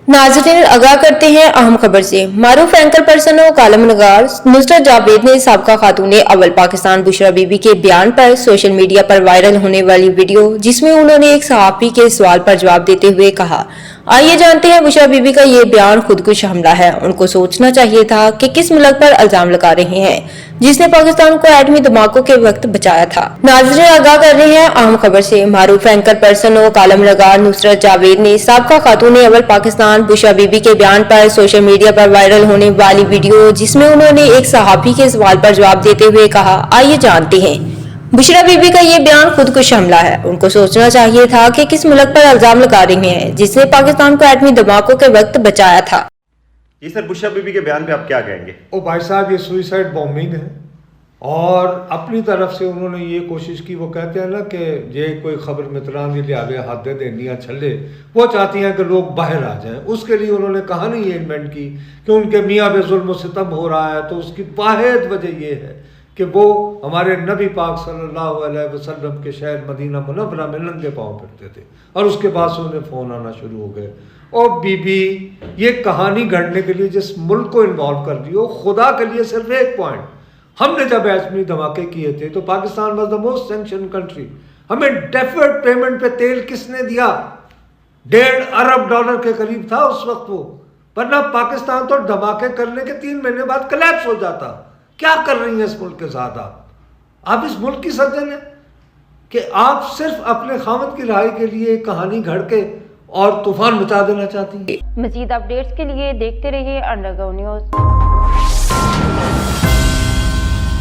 नाज़रीन आगाह करते हैं अहम खबर से। मारूफ एंकर पर्सन और कालम नगार नुसरत जावेद ने साबका खातून अव्वल पाकिस्तान बुशरा बीबी के बयान पर सोशल मीडिया पर वायरल होने वाली वीडियो जिसमें उन्होंने एक सहाफ़ी के सवाल पर जवाब देते हुए कहा, आइए जानते हैं बुशरा बीबी का ये बयान खुदकुश हमला है। उनको सोचना चाहिए था कि किस मुल्क पर इल्जाम लगा रहे हैं जिसने पाकिस्तान को एटमी धमाकों के वक्त बचाया था। नाज़रीन आगाह कर रहे हैं अहम खबर से। मारूफ एंकर पर्सन और कालम नगार नुसरत जावेद ने साबका खातून अव्वल पाकिस्तान बुशरा बीबी के बयान पर सोशल मीडिया पर वायरल होने वाली वीडियो जिसमें उन्होंने एक सहाफ़ी के सवाल पर जवाब देते हुए कहा, आइए जानते हैं बुशरा बीबी का ये बयान खुदकुश हमला है। उनको सोचना चाहिए था कि किस मुल्क पर इल्जाम लगा रहे हैं जिसने पाकिस्तान को एटमी धमाकों के वक्त बचाया था। जी सर, बुशरा बीबी के बयान पे आप क्या कहेंगे? ओ भाई साहब, ये सुइसाइड बॉम्बिंग है और अपनी तरफ से उन्होंने ये कोशिश की। वो कहते हैं ना कि ये कोई खबर मित्रान लिहावे हाथ दे देनिया छले, वो चाहती हैं कि लोग बाहर आ जाएं। उसके लिए उन्होंने कहानी ये इन्वेंट की कि उनके मियाँ पे जुल्म सितम हो रहा है, तो उसकी वाहिद वजह ये है कि वो हमारे नबी पाक सल्लल्लाहु अलैहि वसल्लम के शहर मदीना मुनव्वरा में नंगे पाँव फिरते थे और उसके बाद से उन्हें फ़ोन आना शुरू हो गए। और बीबी ये कहानी गढ़ने के लिए जिस मुल्क को इन्वॉल्व कर रही हो, खुदा के लिए सिर्फ एक पॉइंट, हमने जब एटमी धमाके किए थे तो Pakistan was the most sanction country. हमें डेफर्ड पेमेंट पे तेल किसने दिया? $1.5 अरब के करीब था उस वक्त वो, वरना पाकिस्तान तो धमाके करने के 3 महीने बाद कलैप्स हो जाता। क्या कर रही हैं इस मुल्क के साथ आप इस मुल्क की सर्जन हैं कि आप सिर्फ अपने खामद की रहाई के लिए कहानी घड़ के और तूफान मचा देना चाहती हैं। मज़ीद अपडेट्स के लिए देखते रहिए अंडरग्राउंड न्यूज़।